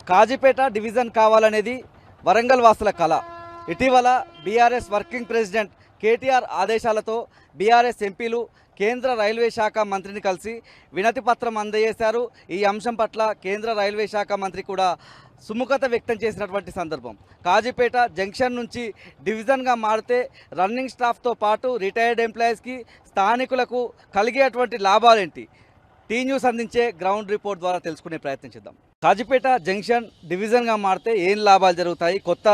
Kazipet division కావాలనేది వరంగల్ వాసుల కళ. ఇటీవల బీఆర్ఎస్ వర్కింగ్ ప్రెసిడెంట్ కేటీఆర్ ఆదేశాలతో బీఆర్ఎస్ ఎంపీలు కేంద్ర రైల్వే శాఖ మంత్రిని కలిసి వినతి పత్రం అందజేశారు. ఈ అంశం పట్ల కేంద్ర రైల్వే శాఖ మంత్రి కూడా సుముఖత వ్యక్తం చేసినటువంటి సందర్భం. కాజీపేట జంక్షన్ నుంచి డివిజన్గా మారితే రన్నింగ్ స్టాఫ్తో పాటు రిటైర్డ్ ఎంప్లాయీస్కి స్థానికులకు కలిగేటువంటి లాభాలేంటి? టీ న్యూస్ అందించే గ్రౌండ్ రిపోర్ట్ ద్వారా తెలుసుకునే ప్రయత్నం చేద్దాం. కాజీపేట జంక్షన్ డివిజన్గా మారితే ఏం లాభాలు జరుగుతాయి? కొత్త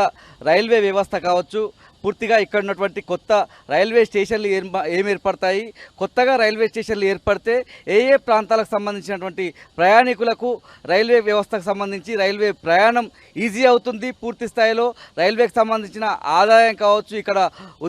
రైల్వే వ్యవస్థ కావచ్చు, పూర్తిగా ఇక్కడ ఉన్నటువంటి కొత్త రైల్వే స్టేషన్లు ఏం ఏర్పడతాయి? కొత్తగా రైల్వే స్టేషన్లు ఏర్పడితే ఏ ఏ ప్రాంతాలకు సంబంధించినటువంటి ప్రయాణికులకు రైల్వే వ్యవస్థకు సంబంధించి రైల్వే ప్రయాణం ఈజీ అవుతుంది? పూర్తి స్థాయిలో రైల్వేకి సంబంధించిన ఆదాయం కావచ్చు, ఇక్కడ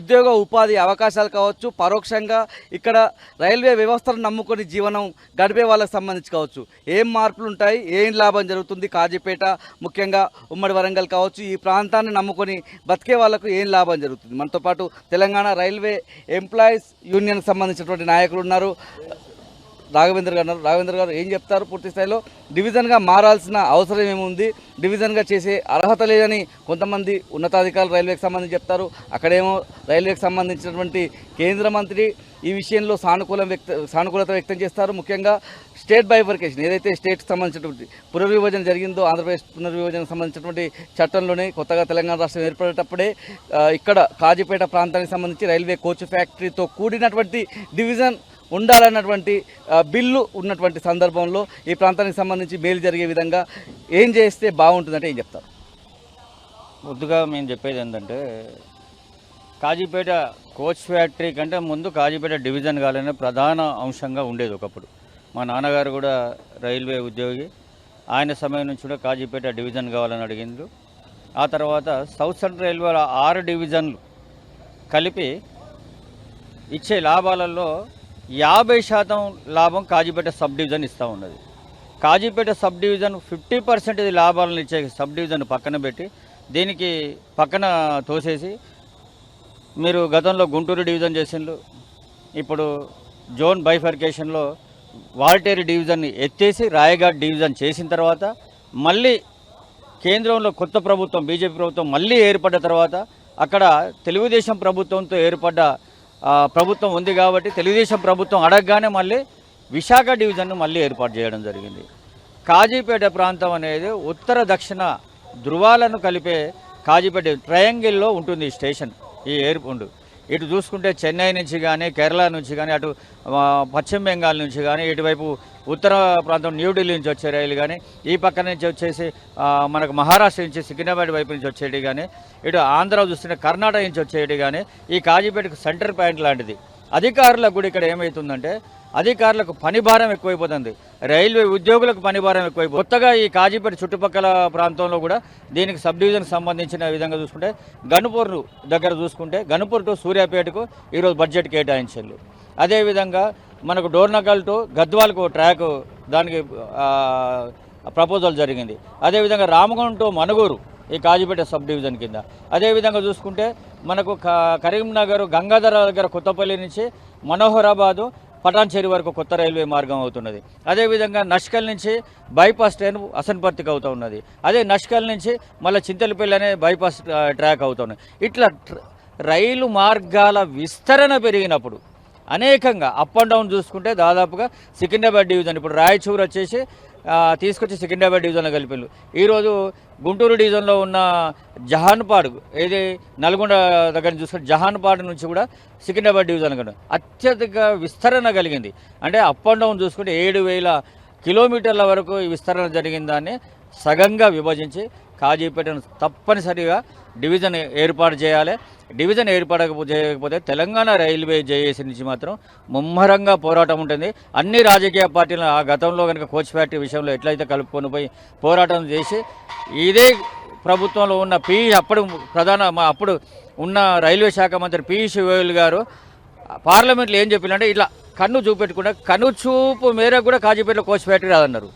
ఉద్యోగ ఉపాధి అవకాశాలు కావచ్చు, పరోక్షంగా ఇక్కడ రైల్వే వ్యవస్థను నమ్ముకొని జీవనం గడిపే వాళ్ళకి సంబంధించి కావచ్చు, ఏం మార్పులు ఉంటాయి? ఏం లాభం జరుగుతుంది? కాజీపేట ముఖ్యంగా ఉమ్మడి వరంగల్ కావచ్చు, ఈ ప్రాంతాన్ని నమ్ముకొని బతికే వాళ్ళకు ఏం లాభం జరుగుతుంది? మనతో పాటు తెలంగాణ రైల్వే ఎంప్లాయీస్ యూనియన్కి సంబంధించినటువంటి నాయకులు ఉన్నారు. రాఘవేంద్ర గారు ఏం చెప్తారు? పూర్తి స్థాయిలో డివిజన్గా మారాల్సిన అవసరం ఏముంది? డివిజన్గా చేసే అర్హత లేదని కొంతమంది ఉన్నతాధికారులు రైల్వేకి సంబంధించి చెప్తారు. అక్కడేమో రైల్వేకి సంబంధించినటువంటి కేంద్ర మంత్రి ఈ విషయంలో సానుకూలత వ్యక్తం చేస్తారు. ముఖ్యంగా స్టేట్ బైఫర్కేషన్ ఏదైతే స్టేట్కి సంబంధించినటువంటి పునర్విభజన జరిగిందో, ఆంధ్రప్రదేశ్ పునర్విభజనకు సంబంధించినటువంటి చట్టంలోనే కొత్తగా తెలంగాణ రాష్ట్రం ఏర్పడేటప్పుడే ఇక్కడ కాజీపేట ప్రాంతానికి సంబంధించి రైల్వే కోచ్ ఫ్యాక్టరీతో కూడినటువంటి డివిజన్ ఉండాలన్నటువంటి బిల్లు ఉన్నటువంటి సందర్భంలో ఈ ప్రాంతానికి సంబంధించి మేలు జరిగే విధంగా ఏం చేస్తే బాగుంటుందంటే ఏం చెప్తారు? ముందుగా మేము చెప్పేది ఏంటంటే, కాజీపేట కోచ్ ఫ్యాక్టరీ కంటే ముందు కాజీపేట డివిజన్ కావాలనే ప్రధాన అంశంగా ఉండేది ఒకప్పుడు. మా నాన్నగారు కూడా రైల్వే ఉద్యోగి, ఆయన సమయం నుంచి కూడా కాజీపేట డివిజన్ కావాలని అడిగిండ్రు. ఆ తర్వాత సౌత్ సెంట్రల్ రైల్వే 6 డివిజన్లు కలిపి ఇచ్చే లాభాలలో 50% లాభం కాజీపేట సబ్ డివిజన్ ఇస్తూ ఉన్నది. కాజీపేట సబ్ డివిజన్ 50% ఇది లాభాలను ఇచ్చే సబ్ డివిజన్ పక్కన పెట్టి దీనికి పక్కన తోసేసి మీరు గతంలో గుంటూరు డివిజన్ చేసిండ్రు, ఇప్పుడు జోన్ బైఫర్కేషన్లో వాల్టేరు డివిజన్ని ఎత్తేసి రాయఘాట్ డివిజన్ చేసిన తర్వాత మళ్ళీ కేంద్రంలో కొత్త ప్రభుత్వం బీజేపీ ప్రభుత్వం మళ్ళీ ఏర్పడ్డ తర్వాత అక్కడ తెలుగుదేశం ప్రభుత్వంతో ఏర్పడ్డ ప్రభుత్వం ఉంది కాబట్టి తెలుగుదేశం ప్రభుత్వం అడగగానే మళ్ళీ విశాఖ డివిజన్ను మళ్ళీ ఏర్పాటు చేయడం జరిగింది. కాజీపేట ప్రాంతం అనేది ఉత్తర దక్షిణ ధృవాలను కలిపే కాజీపేట ట్రయాంగిల్లో ఉంటుంది ఈ స్టేషన్, ఈ ఎయిర్పోర్ట్. ఇటు చూసుకుంటే చెన్నై నుంచి కానీ, కేరళ నుంచి కానీ, అటు పశ్చిమ బెంగాల్ నుంచి కానీ, ఇటువైపు ఉత్తర ప్రాంతం న్యూఢిల్లీ నుంచి వచ్చే రైలు కానీ, ఈ పక్క నుంచి వచ్చేసి మనకు మహారాష్ట్ర నుంచి సికింద్రాబాద్ వైపు నుంచి వచ్చేటి కానీ, ఇటు ఆంధ్ర చూస్తుంటే కర్ణాటక నుంచి వచ్చేటి కానీ, ఈ కాజీపేటకు సెంటర్ పాయింట్ లాంటిది. అధికారులకు కూడా ఇక్కడ ఏమవుతుందంటే, అధికారులకు పని భారం ఎక్కువైపోతుంది, రైల్వే ఉద్యోగులకు పని భారం ఎక్కువైపోతుంది. కొత్తగా ఈ కాజీపేట చుట్టుపక్కల ప్రాంతంలో కూడా దీనికి సబ్ డివిజన్కి సంబంధించిన విధంగా చూసుకుంటే గన్పూర్ దగ్గర చూసుకుంటే గన్పూర్ టు సూర్యాపేటకు ఈరోజు బడ్జెట్ కేటాయించారు. అదేవిధంగా మనకు డోర్నకల్ టు గద్వాలకు ట్రాక్ దానికి ప్రపోజల్ జరిగింది. అదేవిధంగా రామగుండం టు మనుగూరు ఈ కాజీపేట సబ్ డివిజన్ కింద. అదేవిధంగా చూసుకుంటే మనకు కరీంనగర్ గంగాధర దగ్గర కొత్తపల్లి నుంచి మనోహరాబాదు పటాన్చేరి వరకు కొత్త రైల్వే మార్గం అవుతున్నది. అదేవిధంగా నష్కల్ నుంచి బైపాస్ ట్రైన్ అసన్పర్తికి అవుతూ ఉన్నది. అదే నష్కల్ నుంచి మళ్ళీ చింతలపల్లి అనే బైపాస్ ట్రాక్ అవుతున్నది. ఇట్లా రైలు మార్గాల విస్తరణ పెరిగినప్పుడు అనేకంగా అప్ అండ్ డౌన్ చూసుకుంటే దాదాపుగా సికింద్రాబాద్ డివిజన్ ఇప్పుడు రాయచూరు వచ్చేసి తీసుకొచ్చి సికింద్రాబాద్ డివిజన్లో కలిపారు. ఈరోజు గుంటూరు డివిజన్లో ఉన్న జహాన్పాడ్ ఏది నల్గొండ దగ్గర చూసుకుంటే జహాన్పాడ్ నుంచి కూడా సికింద్రాబాద్ డివిజన్ కన్నా అత్యధిక విస్తరణ కలిగింది. అంటే అప్ అండ్ డౌన్ చూసుకుంటే 7,000 కిలోమీటర్ల వరకు ఈ విస్తరణ జరిగిన దాన్ని సగంగా విభజించి కాజీపేటను తప్పనిసరిగా డివిజన్ ఏర్పాటు చేయాలి. డివిజన్ చేయకపోతే తెలంగాణ రైల్వే జేఏసీ నుంచి మాత్రం ముమ్మరంగా పోరాటం ఉంటుంది. అన్ని రాజకీయ పార్టీలు ఆ గతంలో కనుక కోచ్ ఫ్యాక్టరీ విషయంలో ఎట్లయితే కలుపుకొని పోయి పోరాటం చేసి ఇదే ప్రభుత్వంలో ఉన్న అప్పుడు ఉన్న రైల్వే శాఖ మంత్రి పీయూష్ గోయల్ గారు పార్లమెంట్లో ఏం చెప్పినంటే ఇట్లా కన్ను చూపెట్టుకుంటే కన్ను చూపు మేరకు కూడా కాజీపేటలో కోచ్ ఫ్యాక్టరీ రాదన్నారు.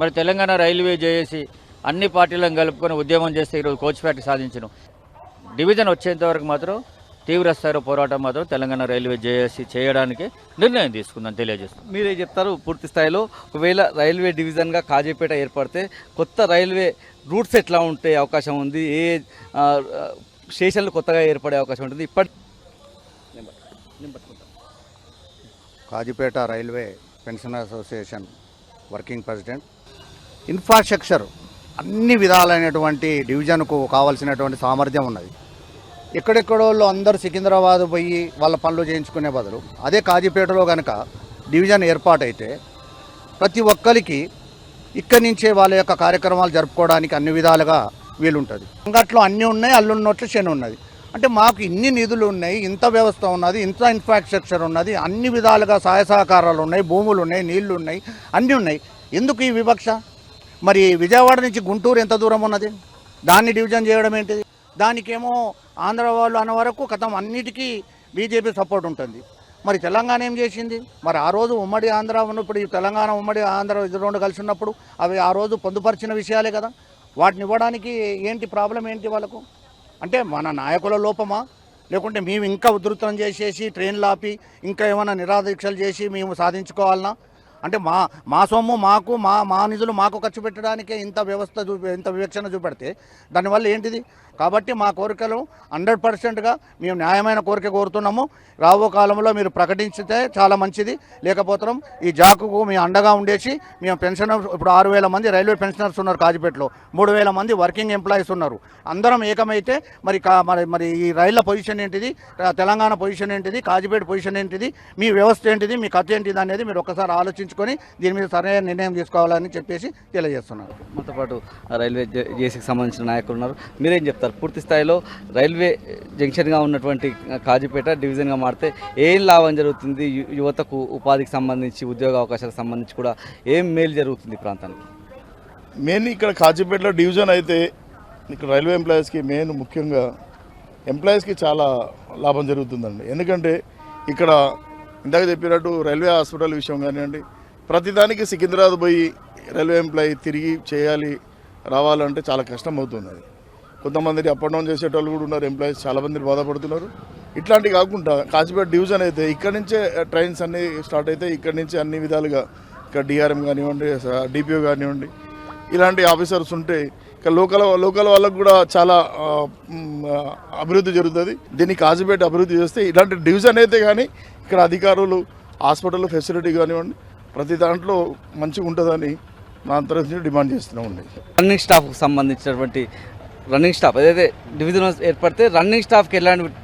మరి తెలంగాణ రైల్వే జేఏసీ అన్ని పార్టీలను కలుపుకొని ఉద్యమం చేస్తే ఈరోజు కోచ్ ఫ్యాక్టరీ సాధించను. డివిజన్ వచ్చేంత వరకు మాత్రం తీవ్ర స్థాయిలో పోరాటం మాత్రం తెలంగాణ రైల్వే జేఏసీ చేయడానికి నిర్ణయం తీసుకుందని తెలియజేస్తుంది. మీరే చెప్తారు పూర్తి స్థాయిలో ఒకవేళ రైల్వే డివిజన్గా కాజీపేట ఏర్పడితే కొత్త రైల్వే రూట్స్ ఎట్లా ఉంటే అవకాశం ఉంది, ఏ స్టేషన్లు కొత్తగా ఏర్పడే అవకాశం ఉంటుంది ఇప్పటి Kazipet railway pensioner association working president. Infrastructure అన్ని విధాలైనటువంటి డివిజన్కు కావాల్సినటువంటి సామర్థ్యం ఉన్నది. ఎక్కడెక్కడోళ్ళు అందరూ సికింద్రాబాద్ పోయి వాళ్ళ పనులు చేయించుకునే బదులు అదే కాజీపేటలో కనుక డివిజన్ ఏర్పాటైతే ప్రతి ఒక్కరికి ఇక్కడి నుంచే వాళ్ళ యొక్క కార్యక్రమాలు జరుపుకోవడానికి అన్ని విధాలుగా వీలుంటుంది. అంగట్లో అన్నీ ఉన్నాయి, అల్లున్నట్లు శని ఉన్నది. అంటే మాకు ఇన్ని నిధులు ఉన్నాయి, ఇంత వ్యవస్థ ఉన్నది, ఇంత ఇన్ఫ్రాస్ట్రక్చర్ ఉన్నది, అన్ని విధాలుగా సహాయ సహకారాలు ఉన్నాయి, భూములు ఉన్నాయి, నీళ్లు ఉన్నాయి, అన్నీ ఉన్నాయి. ఎందుకు ఈ వివక్ష? మరి విజయవాడ నుంచి గుంటూరు ఎంత దూరం ఉన్నది, దాన్ని డివిజన్ చేయడం ఏంటిది? దానికేమో ఆంధ్ర వాళ్ళు అన్న వరకు కథం అన్నిటికీ బీజేపీ సపోర్ట్ ఉంటుంది. మరి తెలంగాణ ఏం చేసింది? మరి ఆ రోజు ఉమ్మడి ఆంధ్ర ఉన్నప్పుడు, ఈ తెలంగాణ ఉమ్మడి ఆంధ్ర ఇది రెండు కలిసి ఉన్నప్పుడు అవి ఆ రోజు పొందుపరిచిన విషయాలే కదా. వాటిని ఇవ్వడానికి ఏంటి ప్రాబ్లం ఏంటి వాళ్ళకు? అంటే మన నాయకుల లోపమా, లేకుంటే మేము ఇంకా ఉధృతం చేసేసి ట్రైన్లు ఆపి ఇంకా ఏమైనా నిరాదీక్షలు చేసి మేము సాధించుకోవాలన్నా? అంటే మా సొమ్ము మాకు మా నిధులు మాకు ఖర్చు పెట్టడానికే ఇంత వ్యవస్థ ఇంత వివక్షణ చూపెడితే దానివల్ల ఏంటిది? కాబట్టి మా కోరికలు 100%గా మేము న్యాయమైన కోరిక కోరుతున్నాము. రాబో కాలంలో మీరు ప్రకటించితే చాలా మంచిది. లేకపోతే ఈ జాకుకు మేము అండగా ఉండేసి మేము పెన్షనర్స్ ఇప్పుడు 6,000 మంది రైల్వే పెన్షనర్స్ ఉన్నారు కాజీపేటలో, 3,000 మంది వర్కింగ్ ఎంప్లాయీస్ ఉన్నారు. అందరం ఏకమైతే మరి ఈ రైళ్ల పొజిషన్ ఏంటిది, తెలంగాణ పొజిషన్ ఏంటిది, కాజీపేట పొజిషన్ ఏంటిది, మీ వ్యవస్థ ఏంటిది, మీ కథ ఏంటిది అనేది మీరు ఒక్కసారి ఆలోచించుకొని దీని మీద సరైన నిర్ణయం తీసుకోవాలని చెప్పేసి తెలియజేస్తున్నారు. మనతో పాటు రైల్వే జేసీకి సంబంధించిన నాయకులు ఉన్నారు. మీరేం చెప్తారు? పూర్తి స్థాయిలో రైల్వే జంక్షన్గా ఉన్నటువంటి కాజీపేట డివిజన్గా మారితే ఏం లాభం జరుగుతుంది? యువతకు ఉపాధికి సంబంధించి, ఉద్యోగ అవకాశాలకు సంబంధించి కూడా ఏం మేలు జరుగుతుంది ఈ ప్రాంతానికి? మెయిన్ ఇక్కడ కాజీపేటలో డివిజన్ అయితే ఇక్కడ రైల్వే ఎంప్లాయీస్కి మెయిన్ ముఖ్యంగా ఎంప్లాయీస్కి చాలా లాభం జరుగుతుందండి. ఎందుకంటే ఇక్కడ ఇందాక చెప్పినట్టు రైల్వే హాస్పిటల్ విషయం కానివ్వండి, ప్రతిదానికి సికింద్రాబాద్ పోయి రైల్వే ఎంప్లాయీ తిరిగి చేయాలి రావాలంటే చాలా కష్టం అవుతుంది. అది కొంతమంది అప్ అండ్ డౌన్ చేసేటోళ్ళు కూడా ఉన్నారు, ఎంప్లాయీస్ చాలామంది బాధపడుతున్నారు. ఇట్లాంటివి కాకుండా కాజీపేట డివిజన్ అయితే ఇక్కడి నుంచే ట్రైన్స్ అన్నీ స్టార్ట్ అయితే ఇక్కడి నుంచి అన్ని విధాలుగా ఇక్కడ డిఆర్ఎం కానివ్వండి, డిపిఓ కానివ్వండి, ఇలాంటి ఆఫీసర్స్ ఉంటే ఇక్కడ లోకల్ వాళ్ళకు కూడా చాలా అభివృద్ధి జరుగుతుంది. దీన్ని కాజీపేట అభివృద్ధి చేస్తే ఇలాంటి డివిజన్ అయితే కానీ ఇక్కడ అధికారులు, హాస్పిటల్ ఫెసిలిటీ కానివ్వండి ప్రతి దాంట్లో మంచిగా ఉంటుందని నా అంతరం డిమాండ్ చేస్తున్నామండి. రన్నింగ్ స్టాఫ్కి సంబంధించినటువంటి రన్నింగ్ స్టాఫ్ ఏదైతే డివిజన్ ఏర్పడితే రన్నింగ్ స్టాఫ్కి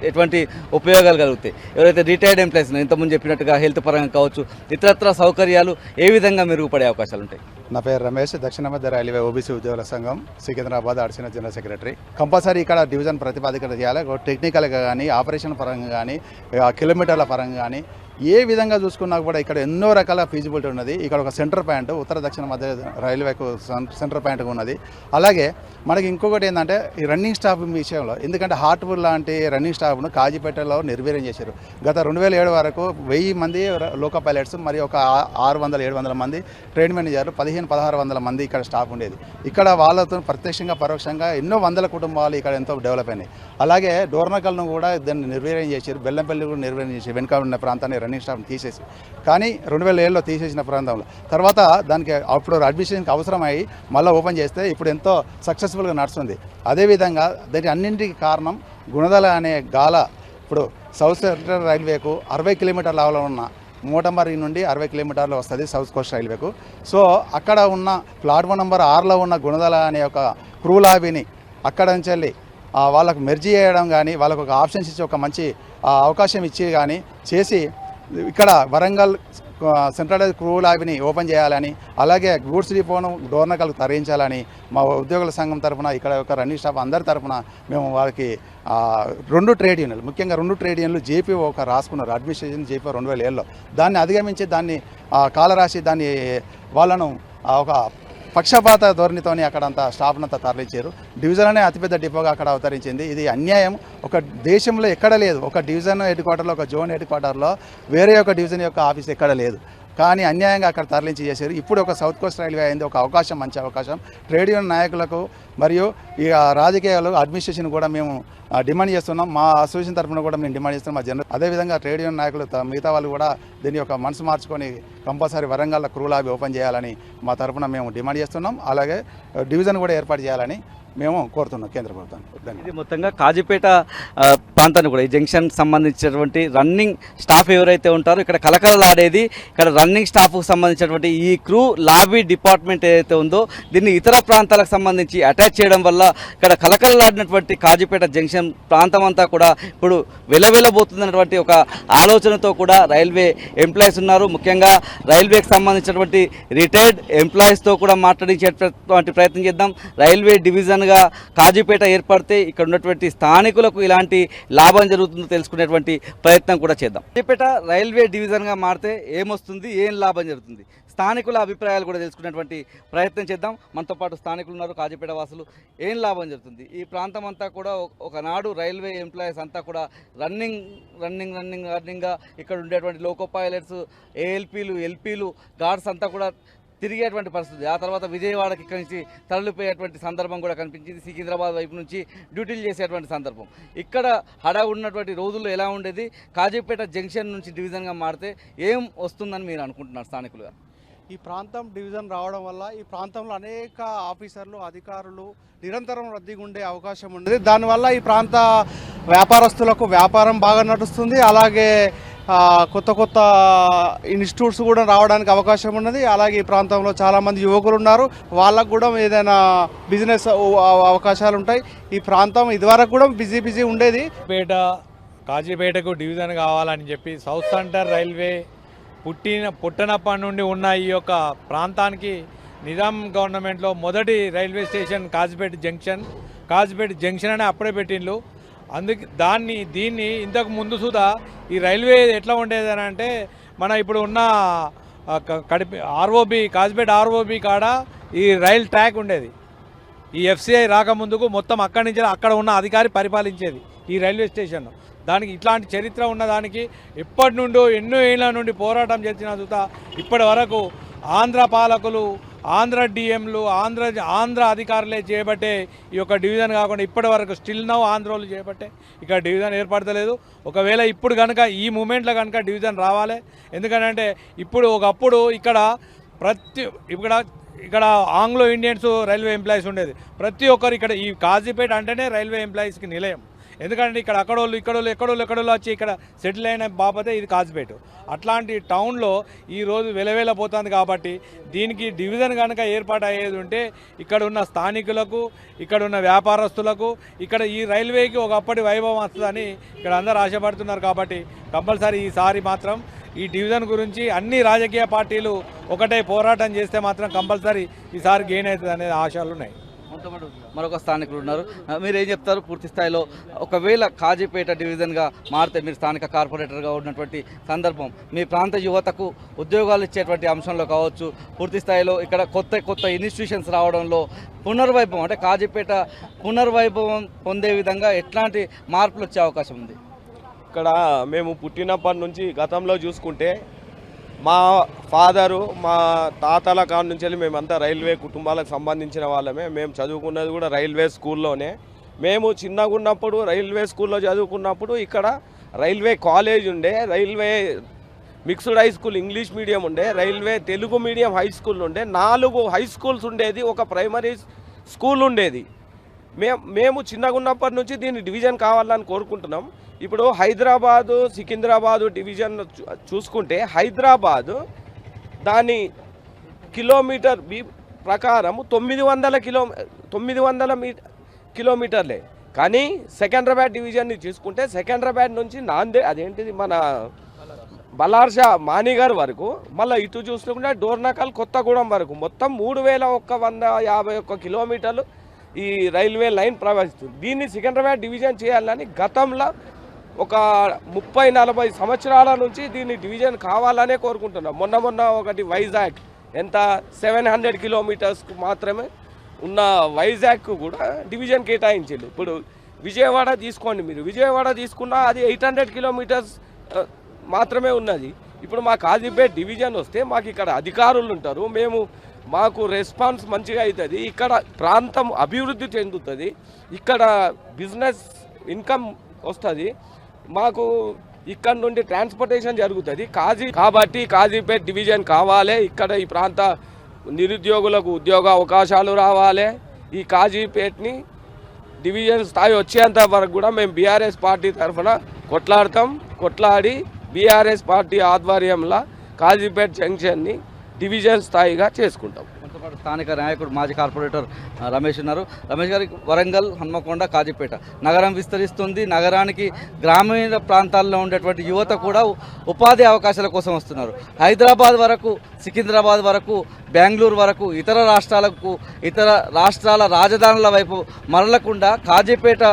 ఎటువంటి ఉపయోగాలు కలుగుతాయి? ఎవరైతే రిటైర్డ్ ఎంప్లాయీస్ ఇంతకుముందు చెప్పినట్టుగా హెల్త్ పరంగా కావచ్చు, ఇతరత్ర సౌకర్యాలు ఏ విధంగా మెరుగుపడే అవకాశాలు ఉంటాయి? నా పేరు రమేష్, దక్షిణ మధ్య రైల్వే ఓబీసీ ఉద్యోగుల సంఘం Secunderabad additional general secretary. Compulsory ఇక్కడ డివిజన్ ప్రతిపాదికన చేయాలి. టెక్నికల్గా కానీ, ఆపరేషన్ పరంగా కానీ, కిలోమీటర్ల పరంగా కానీ ఏ విధంగా చూసుకున్నా కూడా ఇక్కడ ఎన్నో రకాల ఫీజిబిలిటీ ఉన్నది. ఇక్కడ ఒక సెంటర్ పాయింట్ ఉత్తర దక్షిణ మధ్య రైల్వేకు సెంటర్ పాయింట్గా ఉన్నది. అలాగే మనకి ఇంకొకటి ఏంటంటే ఈ రన్నింగ్ స్టాఫ్ విషయంలో, ఎందుకంటే హార్ట్పూర్ లాంటి రన్నింగ్ స్టాఫ్ను కాజీపేటలో నిర్వీర్యం చేశారు. గత 2007 వరకు 1000 మంది లోకో పైలట్స్ మరియు ఒక 600-700 మంది ట్రైన్ మేనేజర్లు, 1500-1600 మంది ఇక్కడ స్టాఫ్ ఉండేది. ఇక్కడ వాళ్ళతో ప్రత్యక్షంగా పరోక్షంగా ఎన్నో వందల కుటుంబాలు ఇక్కడ ఎంతో డెవలప్ అయినాయి. అలాగే డోర్నకల్ను కూడా దాన్ని నిర్వీర్యం చేశారు, బెల్లంపల్లి కూడా నిర్వీర్యం చేసి వెనుక ఉన్న ప్రాంతాన్ని రన్నింగ్ స్టాఫ్ని తీసేసి, కానీ 2007లో తీసేసిన ప్రాంతంలో తర్వాత దానికి అప్పుడు అడ్మిషన్కి అవసరమై మళ్ళీ ఓపెన్ చేస్తే ఇప్పుడు ఎంతో సక్సెస్ఫుల్గా నడుస్తుంది. అదేవిధంగా దాని అన్నింటికి కారణం గుణదల అనే గాల ఇప్పుడు సౌత్ సెంట్రల్ రైల్వేకు 60 కిలోమీటర్ల అవలో ఉన్న మోటంబరి నుండి 60 కిలోమీటర్లు వస్తుంది సౌత్ కోస్ట్ రైల్వేకు. సో అక్కడ ఉన్న ప్లాట్ఫామ్ నెంబర్ 6లో ఉన్న గుణదల అనే ఒక క్రూ లాబీని అక్కడ నుంచి వెళ్ళి వాళ్ళకు మెర్జీ చేయడం కానీ, వాళ్ళకు ఒక ఆప్షన్స్ ఇచ్చి ఒక మంచి అవకాశం ఇచ్చి కానీ చేసి ఇక్కడ వరంగల్ సెంట్రలైజ్ క్రూ లాబీని ఓపెన్ చేయాలని, అలాగే గూడ్స్ డిపోను డోర్నకల్కు తరలించాలని మా ఉద్యోగుల సంఘం తరఫున, ఇక్కడ ఒక రన్నింగ్ స్టాఫ్ అందరి తరఫున మేము వాళ్ళకి 2 ట్రేడ్ యూనియన్లు, ముఖ్యంగా 2 ట్రేడ్ యూనియన్లు జేపీ ఒక రాసుకున్నారు అడ్మినిస్ట్రేషన్ జేపీ 2007లో. దాన్ని అధిగమించి దాన్ని కాలరాసి దాన్ని వాళ్ళను ఒక పక్షపాత ధోరణితోని అక్కడంతా స్టాఫ్నంతా తరలించారు. డివిజన్ అనే అతిపెద్ద డిపోగా అక్కడ అవతరించింది. ఇది అన్యాయం. ఒక దేశంలో ఎక్కడ లేదు. ఒక డివిజన్ హెడ్ క్వార్టర్లో, ఒక జోన్ హెడ్ క్వార్టర్లో వేరే ఒక డివిజన్ యొక్క ఆఫీస్ ఎక్కడ లేదు. కానీ అన్యాయంగా అక్కడ తరలించి చేశారు. ఇప్పుడు ఒక సౌత్ కోస్ట్ రైల్వే అయింది, ఒక అవకాశం, మంచి అవకాశం. ట్రేడ్ యూనియన్ నాయకులకు మరియు ఈ రాజకీయాలు అడ్మినిస్ట్రేషన్ కూడా మేము డిమాండ్ చేస్తున్నాం. మా అసోసియేషన్ తరఫున కూడా మేము డిమాండ్ చేస్తున్నాం. మా జనరల్ అదేవిధంగా ట్రేడ్ యూనియన్ నాయకులు మిగతా వాళ్ళు కూడా దీని యొక్క మనసు మార్చుకొని compulsory Warangal crew lobby open చేయాలని మా తరఫున మేము డిమాండ్ చేస్తున్నాం. అలాగే డివిజన్ కూడా ఏర్పాటు చేయాలని మేము కోరుతున్నాం కేంద్ర ప్రభుత్వాన్ని. ఇది మొత్తంగా కాజీపేట ప్రాంతాన్ని కూడా ఈ జంక్షన్ సంబంధించినటువంటి రన్నింగ్ స్టాఫ్ ఎవరైతే ఉంటారో ఇక్కడ కలకలలాడేది ఇక్కడ రన్నింగ్ స్టాఫ్కు సంబంధించినటువంటి ఈ క్రూ లాబీ డిపార్ట్మెంట్ ఏదైతే ఉందో దీన్ని ఇతర ప్రాంతాలకు సంబంధించి అటాచ్ చేయడం వల్ల ఇక్కడ కలకలలాడినటువంటి కాజీపేట జంక్షన్ ప్రాంతం అంతా కూడా ఇప్పుడు వెలవెలబోతున్నటువంటి ఒక ఆలోచనతో కూడా రైల్వే ఎంప్లాయీస్ ఉన్నారు. ముఖ్యంగా రైల్వేకి సంబంధించినటువంటి రిటైర్డ్ ఎంప్లాయీస్తో కూడా మాట్లాడించేటువంటి ప్రయత్నం చేద్దాం. రైల్వే డివిజన్ కాజీపేట ఏర్పడితే ఇక్కడ ఉన్నటువంటి స్థానికులకు ఇలాంటి లాభం జరుగుతుందో తెలుసుకునేటువంటి ప్రయత్నం కూడా చేద్దాం. కాజీపేట రైల్వే డివిజన్గా మారితే ఏమొస్తుంది, ఏం లాభం జరుగుతుంది, స్థానికుల అభిప్రాయాలు కూడా తెలుసుకునేటువంటి ప్రయత్నం చేద్దాం. మనతో పాటు స్థానికులు ఉన్నారు, కాజీపేట వాసులు. ఏం లాభం జరుగుతుంది? ఈ ప్రాంతం అంతా కూడా ఒకనాడు రైల్వే ఎంప్లాయీస్ అంతా కూడా రన్నింగ్గా ఇక్కడ ఉండేటువంటి లోకో పైలట్స్, ఏఎల్పీలు, ఎల్పీలు, గార్డ్స్ అంతా కూడా తిరిగేటువంటి పరిస్థితి. ఆ తర్వాత విజయవాడకి ఇక్కడి నుంచి తరలిపోయేటువంటి సందర్భం కూడా కనిపించింది. సికింద్రాబాద్ వైపు నుంచి డ్యూటీలు చేసేటువంటి సందర్భం. ఇక్కడ హడా ఉన్నటువంటి రోజుల్లో ఎలా ఉండేది? కాజీపేట జంక్షన్ నుంచి డివిజన్గా మారితే ఏం వస్తుందని మీరు అనుకుంటున్నారు స్థానికులుగా? ఈ ప్రాంతం డివిజన్ రావడం వల్ల ఈ ప్రాంతంలో అనేక ఆఫీసర్లు, అధికారులు నిరంతరం రద్దీగా ఉండే అవకాశం ఉండేది. దానివల్ల ఈ ప్రాంత వ్యాపారస్తులకు వ్యాపారం బాగా నడుస్తుంది. అలాగే కొత్త కొత్త ఇన్స్టిట్యూట్స్ కూడా రావడానికి అవకాశం ఉన్నది. అలాగే ఈ ప్రాంతంలో చాలామంది యువకులు ఉన్నారు, వాళ్ళకు కూడా ఏదైనా బిజినెస్ అవకాశాలు ఉంటాయి. ఈ ప్రాంతం ఇదివరకు కూడా బిజీ ఉండేది. కాజీపేటకు డివిజన్ కావాలని చెప్పి సౌత్ సెంటర్ రైల్వే పుట్టినప్పటి నుండి ఉన్న ఈ యొక్క ప్రాంతానికి నిజాం గవర్నమెంట్లో మొదటి రైల్వే స్టేషన్ కాజీపేట జంక్షన్ అని అప్పుడే పెట్టిండ్రు. అందుకే దీన్ని ఇంతకు ముందు సుధా ఈ రైల్వే ఎట్లా ఉండేది అని అంటే మన ఇప్పుడు ఉన్న కాజీపేట ఆర్ఓబి కాడ ఈ రైల్ ట్రాక్ ఉండేది. ఈ ఎఫ్సిఐ రాకముందుకు మొత్తం అక్కడి నుంచి అక్కడ ఉన్న అధికారి పరిపాలించేది ఈ రైల్వే స్టేషన్. దానికి ఇట్లాంటి చరిత్ర ఉన్నదానికి ఎప్పటి నుండో ఎన్నో ఏళ్ళ నుండి పోరాటం చేసిన సుతా ఇప్పటి వరకు ఆంధ్ర పాలకులు, ఆంధ్ర డిఎంలు, ఆంధ్ర అధికారులే చేయబట్టే ఈ యొక్క డివిజన్ కాకుండా ఇప్పటి వరకు స్టిల్ నౌ ఆంధ్రోలు చేయబట్టే ఇక్కడ డివిజన్ ఏర్పడతలేదు. ఒకవేళ ఇప్పుడు కనుక ఈ మూమెంట్లో కనుక డివిజన్ రావాలి. ఎందుకంటే ఒకప్పుడు ఇక్కడ ఆంగ్లో ఇండియన్స్ రైల్వే ఎంప్లాయీస్ ఉండేది. ప్రతి ఒక్కరు ఇక్కడ ఈ కాజీపేట అంటేనే రైల్వే ఎంప్లాయీస్కి నిలయం. ఎందుకంటే ఇక్కడ ఎక్కడోళ్ళు వచ్చి ఇక్కడ సెటిల్ అయిన బాపతే ఇది కాజీపేట. అట్లాంటి టౌన్లో ఈరోజు వెలవెలపోతుంది. కాబట్టి దీనికి డివిజన్ కనుక ఏర్పాటు అయ్యేది ఉంటే ఇక్కడ ఉన్న స్థానికులకు, ఇక్కడ ఉన్న వ్యాపారస్తులకు, ఇక్కడ ఈ రైల్వేకి ఒకప్పటి వైభవం వస్తుందని ఇక్కడ అందరూ ఆశపడుతున్నారు. కాబట్టి కంపల్సరీ ఈసారి మాత్రం ఈ డివిజన్ గురించి అన్ని రాజకీయ పార్టీలు ఒకటే పోరాటం చేస్తే మాత్రం కంపల్సరీ ఈసారి గెయిన్ అవుతుంది అనే ఆశలు ఉన్నాయి. మరొక స్థానికులు ఉన్నారు. మీరు ఏం చెప్తారు? పూర్తి స్థాయిలో ఒకవేళ కాజీపేట డివిజన్గా మారితే మీరు స్థానిక కార్పొరేటర్గా ఉన్నటువంటి సందర్భం, మీ ప్రాంత యువతకు ఉద్యోగాలు ఇచ్చేటువంటి అంశంలో కావచ్చు, పూర్తి స్థాయిలో ఇక్కడ కొత్త ఇన్స్టిట్యూషన్స్ రావడంలో పునర్వైభవం అంటే కాజీపేట పునర్వైభవం పొందే విధంగా ఎట్లాంటి మార్పులు వచ్చే అవకాశం ఉంది? ఇక్కడ మేము పుట్టినప్పటి నుంచి గతంలో చూసుకుంటే మా ఫాదరు, మా తాతల కాడ నుంచి వెళ్ళి మేమంతా రైల్వే కుటుంబాలకు సంబంధించిన వాళ్ళమే. మేము చదువుకున్నది కూడా రైల్వే స్కూల్లోనే. మేము చిన్నగా ఉన్నప్పుడు రైల్వే స్కూల్లో చదువుకున్నప్పుడు ఇక్కడ రైల్వే కాలేజ్ ఉండే, railway mixed high school English medium ఉండే, railway Telugu medium high school ఉండే, 4 హై స్కూల్స్ ఉండేది, ఒక ప్రైమరీ స్కూల్ ఉండేది. మేము చిన్నగా ఉన్నప్పటి నుంచి దీన్ని డివిజన్ కావాలని కోరుకుంటున్నాం. ఇప్పుడు హైదరాబాదు, సికింద్రాబాదు డివిజన్ చూసుకుంటే హైదరాబాదు దాని కిలోమీటర్ ప్రకారం 900 కిలోమీటర్లే. కానీ సికింద్రాబాద్ డివిజన్ని చూసుకుంటే సికింద్రాబాద్ నుంచి మన బలార్షా మానిగర్ వరకు, మళ్ళీ ఇటు చూసుకుంటే డోర్నకల్ కొత్తగూడెం వరకు మొత్తం 3151 కిలోమీటర్లు ఈ రైల్వే లైన్ ప్రవహిస్తుంది. దీన్ని సికింద్రాబాద్ డివిజన్ చేయాలని గతంలో ఒక 30-40 సంవత్సరాల నుంచి దీన్ని డివిజన్ కావాలనే కోరుకుంటున్నాం. మొన్న ఒకటి వైజాగ్ ఎంత 700 కిలోమీటర్స్కు మాత్రమే ఉన్న వైజాగ్ కూడా డివిజన్ కేటాయించారు. ఇప్పుడు విజయవాడ తీసుకోండి, మీరు విజయవాడ తీసుకున్నా అది 800 కిలోమీటర్స్ మాత్రమే ఉన్నది. ఇప్పుడు మా కాజీపేట్ డివిజన్ వస్తే మాకు ఇక్కడ అధికారులు ఉంటారు, మాకు రెస్పాన్స్ మంచిగా అవుతుంది, ఇక్కడ ప్రాంతం అభివృద్ధి చెందుతుంది, ఇక్కడ బిజినెస్ ఇన్కమ్ వస్తుంది, మాకు ఇక్కడ నుండి ట్రాన్స్పోర్టేషన్ జరుగుతుంది కాబట్టి కాజీపేట్ డివిజన్ కావాలి. ఇక్కడ ఈ ప్రాంత నిరుద్యోగులకు ఉద్యోగ అవకాశాలు రావాలి. ఈ కాజీపేట్ని డివిజన్ స్థాయి వచ్చేంత వరకు కూడా మేము బీఆర్ఎస్ పార్టీ తరఫున కొట్లాడి బీఆర్ఎస్ పార్టీ ఆధ్వర్యంలో కాజీపేట్ జంక్షన్ని డివిజన్ స్థాయిగా చేసుకుంటాం. మనతో పాటు స్థానిక నాయకుడు మాజీ కార్పొరేటర్ రమేష్ ఉన్నారు. రమేష్ గారి వరంగల్, హన్మకొండ, కాజీపేట నగరం విస్తరిస్తుంది. నగరానికి గ్రామీణ ప్రాంతాల్లో ఉండేటువంటి యువత కూడా ఉపాధి అవకాశాల కోసం వస్తున్నారు. హైదరాబాద్ వరకు, సికింద్రాబాద్ వరకు, బెంగళూరు వరకు, ఇతర రాష్ట్రాల రాజధానుల వైపు మరలకుండా కాజీపేట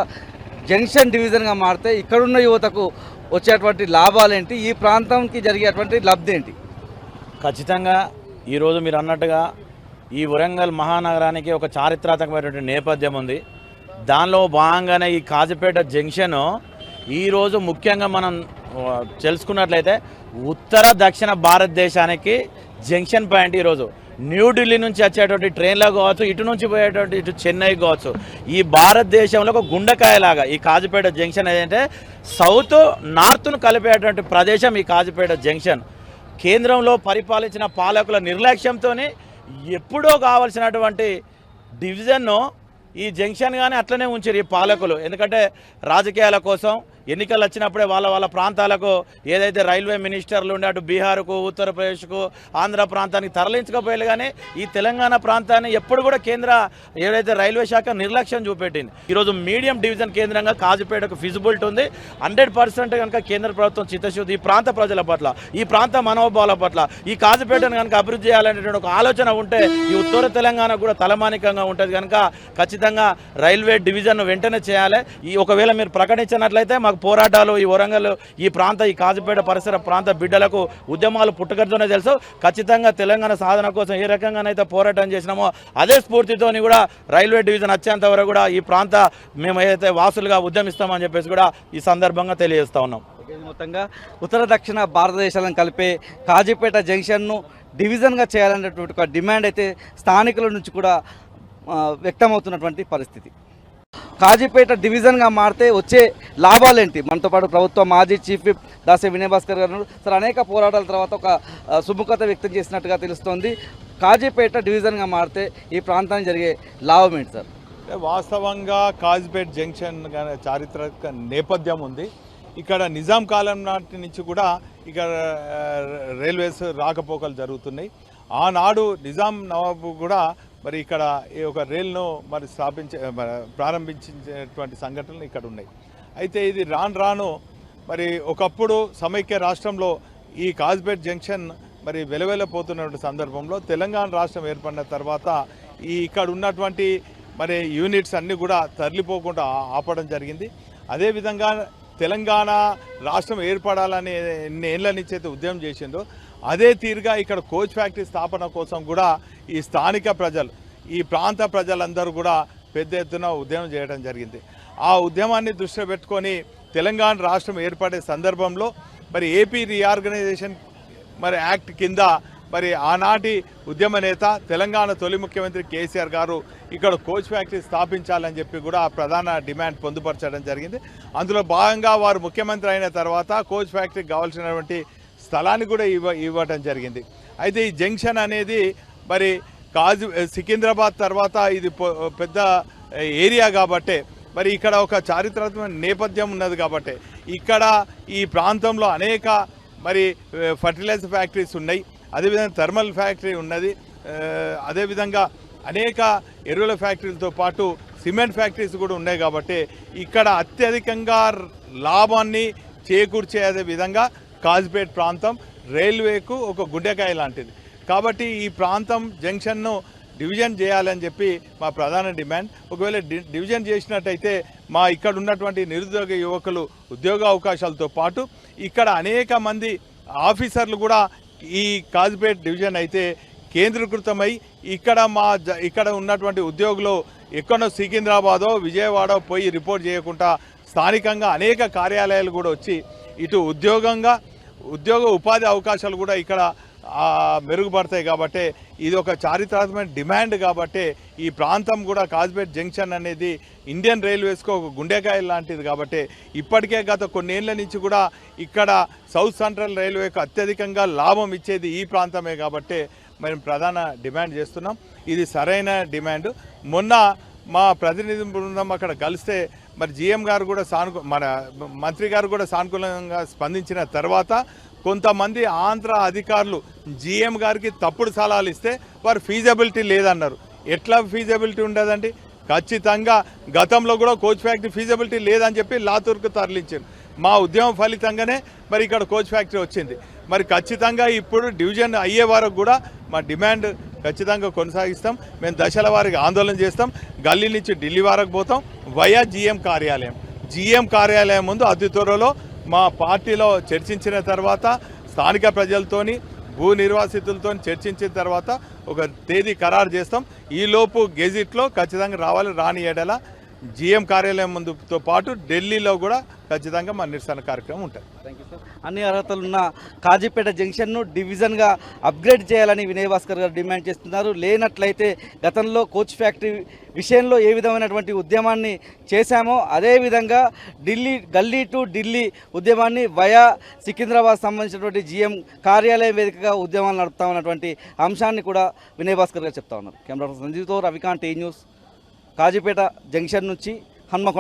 జంక్షన్ డివిజన్గా మారితే ఇక్కడున్న యువతకు వచ్చేటువంటి లాభాలేంటి, ఈ ప్రాంతానికి జరిగేటువంటి లబ్ధి ఏంటి? ఖచ్చితంగా ఈరోజు మీరు అన్నట్టుగా ఈ వరంగల్ మహానగరానికి ఒక చారిత్రాత్మకమైనటువంటి నేపథ్యం ఉంది. దానిలో భాగంగానే ఈ కాజీపేట జంక్షన్ ఈరోజు ముఖ్యంగా మనం తెలుసుకున్నట్లయితే ఉత్తర దక్షిణ భారతదేశానికి జంక్షన్ పాయింట్. ఈరోజు న్యూఢిల్లీ నుంచి వచ్చేటువంటి ట్రైన్లో కావచ్చు, ఇటు నుంచి పోయేటువంటి ఇటు చెన్నై కావచ్చు, ఈ భారతదేశంలో ఒక గుండెకాయలాగా ఈ కాజీపేట జంక్షన్ ఏదంటే సౌత్ నార్త్ను కలిపేటువంటి ప్రదేశం ఈ కాజీపేట జంక్షన్. కేంద్రంలో పరిపాలించిన పాలకుల నిర్లక్ష్యంతో ఎప్పుడో కావాల్సినటువంటి డివిజన్ను ఈ జంక్షన్ కానీ అట్లనే ఉంచారు ఈ పాలకులు. ఎందుకంటే రాజకీయాల కోసం ఎన్నికలు వచ్చినప్పుడే వాళ్ళ ప్రాంతాలకు ఏదైతే రైల్వే మినిస్టర్లు ఉండే అటు బీహార్కు, ఉత్తరప్రదేశ్కు, ఆంధ్ర ప్రాంతానికి తరలించకపోయారు. కానీ ఈ తెలంగాణ ప్రాంతాన్ని ఎప్పుడు కూడా కేంద్ర ఏదైతే రైల్వే శాఖ నిర్లక్ష్యం చూపెట్టింది. ఈరోజు మీడియం డివిజన్ కేంద్రంగా కాజీపేటకు ఫిజిబిలిటీ ఉంది. 100% కనుక కేంద్ర ప్రభుత్వం చిత్తశుద్ధి ఈ ప్రాంత ప్రజల పట్ల, ఈ ప్రాంత మనోభావాల పట్ల, ఈ కాజీపేటను కనుక అభివృద్ధి చేయాలనేటువంటి ఒక ఆలోచన ఉంటే ఈ ఉత్తర తెలంగాణ కూడా తలమానికంగా ఉంటుంది. కనుక ఖచ్చితంగా రైల్వే డివిజన్ వెంటనే చేయాలి. ఈ ఒకవేళ మీరు ప్రకటించినట్లయితే మాకు పోరాటాలు ఈ వరంగల్ ఈ కాజీపేట పరిసర ప్రాంత బిడ్డలకు ఉద్యమాలు పుట్టుకతోనే తెలుసు. ఖచ్చితంగా తెలంగాణ సాధన కోసం ఏ రకంగానైతే పోరాటం చేసినామో అదే స్ఫూర్తితోని కూడా రైల్వే డివిజన్ వచ్చేంత వరకు కూడా ఈ ప్రాంత మేము ఏదైతే వాసులుగా ఉద్యమిస్తామని చెప్పేసి కూడా ఈ సందర్భంగా తెలియజేస్తా ఉన్నాం. మొత్తంగా ఉత్తర దక్షిణ భారతదేశాలను కలిపే కాజీపేట జంక్షన్ను డివిజన్గా చేయాలనేటువంటి ఒక డిమాండ్ అయితే స్థానికుల నుంచి కూడా వ్యక్తమవుతున్నటువంటి పరిస్థితి. కాజీపేట డివిజన్గా మారితే వచ్చే లాభాలేంటి? మనతో పాటు ప్రభుత్వ మాజీ చీఫ్ విప్ దాసే వినయ్ భాస్కర్ గారు సార్, అనేక పోరాటాల తర్వాత ఒక సుముఖత వ్యక్తం చేసినట్టుగా తెలుస్తోంది. కాజీపేట డివిజన్గా మారితే ఈ ప్రాంతానికి జరిగే లాభం ఏంటి సార్? వాస్తవంగా కాజీపేట జంక్షన్ చారిత్రక నేపథ్యం ఉంది. ఇక్కడ నిజాం కాలం నాటి నుంచి కూడా ఇక్కడ రైల్వేస్ రాకపోకలు జరుగుతున్నాయి. ఆనాడు నిజాం నవాబు కూడా మరి ఇక్కడ ఈ ఒక రైలును మరి ప్రారంభించేటువంటి సంఘటనలు ఇక్కడ ఉన్నాయి. అయితే ఇది రాను మరి ఒకప్పుడు సమైక్య రాష్ట్రంలో ఈ కాజీపేట జంక్షన్ మరి వెలవెలపోతున్నటువంటి సందర్భంలో తెలంగాణ రాష్ట్రం ఏర్పడిన తర్వాత ఈ ఇక్కడ ఉన్నటువంటి మరి యూనిట్స్ అన్నీ కూడా తరలిపోకుండా ఆపడం జరిగింది. అదేవిధంగా తెలంగాణ రాష్ట్రం ఏర్పడాలని ఎన్ని ఏళ్ల నుంచి అయితే ఉద్యమం చేసిందో అదే తీరుగా ఇక్కడ కోచ్ ఫ్యాక్టరీ స్థాపన కోసం కూడా ఈ స్థానిక ప్రజలు, ఈ ప్రాంత ప్రజలందరూ కూడా పెద్ద ఎత్తున ఉద్యమం చేయడం జరిగింది. ఆ ఉద్యమాన్ని దృష్టిలో పెట్టుకొని తెలంగాణ రాష్ట్రం ఏర్పడే సందర్భంలో మరి ఏపీ రీఆర్గనైజేషన్ మరి యాక్ట్ కింద మరి ఆనాటి ఉద్యమ నేత తెలంగాణ తొలి ముఖ్యమంత్రి కేసీఆర్ గారు ఇక్కడ కోచ్ ఫ్యాక్టరీ స్థాపించాలని చెప్పి కూడా ప్రధాన డిమాండ్ పొందుపరచడం జరిగింది. అందులో భాగంగా వారు ముఖ్యమంత్రి అయిన తర్వాత కోచ్ ఫ్యాక్టరీకి కావాల్సినటువంటి స్థలాన్ని కూడా ఇవ్వడం జరిగింది. అయితే ఈ జంక్షన్ అనేది మరి సికింద్రాబాద్ తర్వాత ఇది పెద్ద ఏరియా కాబట్టి మరి ఇక్కడ ఒక చారిత్రాత్మక నేపథ్యం ఉన్నది కాబట్టి ఇక్కడ ఈ ప్రాంతంలో అనేక మరి ఫర్టిలైజర్ ఫ్యాక్టరీస్ ఉన్నాయి, అదేవిధంగా థర్మల్ ఫ్యాక్టరీ ఉన్నది, అదేవిధంగా అనేక ఎరువుల ఫ్యాక్టరీలతో పాటు సిమెంట్ ఫ్యాక్టరీస్ కూడా ఉన్నాయి. కాబట్టి ఇక్కడ అత్యధికంగా లాభాన్ని చేకూర్చే విధంగా కాజీపేట ప్రాంతం రైల్వేకు ఒక గుండెకాయ లాంటిది. కాబట్టి ఈ ప్రాంతం జంక్షన్ను డివిజన్ చేయాలని చెప్పి మా ప్రధాన డిమాండ్. ఒకవేళ డివిజన్ చేసినట్టయితే మా ఇక్కడ ఉన్నటువంటి నిరుద్యోగ యువకులు ఉద్యోగ అవకాశాలతో పాటు ఇక్కడ అనేక మంది ఆఫీసర్లు కూడా ఈ కాజీపేట డివిజన్ అయితే కేంద్రీకృతమై ఇక్కడ ఉన్నటువంటి ఉద్యోగులు ఎక్కడో సికింద్రాబాదో విజయవాడ పోయి రిపోర్ట్ చేయకుండా స్థానికంగా అనేక కార్యాలయాలు కూడా వచ్చి ఇటు ఉద్యోగంగా ఉద్యోగ ఉపాధి అవకాశాలు కూడా ఇక్కడ మెరుగుపడతాయి. కాబట్టి ఇది ఒక చారిత్రాత్మక డిమాండ్. కాబట్టి ఈ ప్రాంతం కూడా కాజీపేట జంక్షన్ అనేది ఇండియన్ రైల్వేస్కు ఒక గుండెకాయ లాంటిది. కాబట్టి ఇప్పటికే గత కొన్నేళ్ల నుంచి కూడా ఇక్కడ సౌత్ సెంట్రల్ రైల్వేకు అత్యధికంగా లాభం ఇచ్చేది ఈ ప్రాంతమే. కాబట్టి మేము ప్రధాన డిమాండ్ చేస్తున్నాం. ఇది సరైన డిమాండ్. మొన్న మా ప్రతినిధి బృందం అక్కడ కలిస్తే మరి జీఎం గారు కూడా మన మంత్రి గారు కూడా సానుకూలంగా స్పందించిన తర్వాత కొంతమంది ఆంధ్ర అధికారులు జీఎం గారికి తప్పుడు సలహాలు ఇస్తే వారు ఫీజబిలిటీ లేదన్నారు. ఎట్లా ఫీజబిలిటీ ఉండదండి? ఖచ్చితంగా గతంలో కూడా కోచ్ ఫ్యాక్టరీ ఫీజబిలిటీ లేదని చెప్పి లాతూర్కు తరలించారు. మా ఉద్యమం ఫలితంగానే మరి ఇక్కడ కోచ్ ఫ్యాక్టరీ వచ్చింది. మరి ఖచ్చితంగా ఇప్పుడు డివిజన్ అయ్యే వరకు కూడా మా డిమాండ్ ఖచ్చితంగా కొనసాగిస్తాం. మేము దశల వారికి ఆందోళన చేస్తాం. గల్లీ నుంచి ఢిల్లీ వరకు పోతాం వయా జీఎం కార్యాలయం. జీఎం కార్యాలయం ముందు అతి త్వరలో మా పార్టీలో చర్చించిన తర్వాత స్థానిక ప్రజలతోని భూ నిర్వాసితులతో చర్చించిన తర్వాత ఒక తేదీ ఖరారు చేస్తాం. ఈలోపు గెజిట్లో ఖచ్చితంగా రావాలి. రాని ఏడల జీఎం కార్యాలయం ముందుతో పాటు ఢిల్లీలో కూడా ఖచ్చితంగా మా నిరసన కార్యక్రమం ఉంటుంది. Thank you sir. అన్ని అర్హతలున్న కాజీపేట జంక్షన్ను డివిజన్గా అప్గ్రేడ్ చేయాలని వినయ్ భాస్కర్ గారు డిమాండ్ చేస్తున్నారు. లేనట్లయితే గతంలో కోచ్ ఫ్యాక్టరీ విషయంలో ఏ విధమైనటువంటి ఉద్యమాన్ని చేశామో అదేవిధంగా గల్లీ టు ఢిల్లీ ఉద్యమాన్ని వయా సికింద్రాబాద్ సంబంధించినటువంటి జీఎం కార్యాలయం వేదికగా ఉద్యమాలు నడుపుతామన్నటువంటి అంశాన్ని కూడా వినయ్ భాస్కర్ గారు చెప్తా ఉన్నారు. కెమెరా సంజీవ్తో Ravikanth, T news, Kazipet junction నుంచి హన్మకొండ.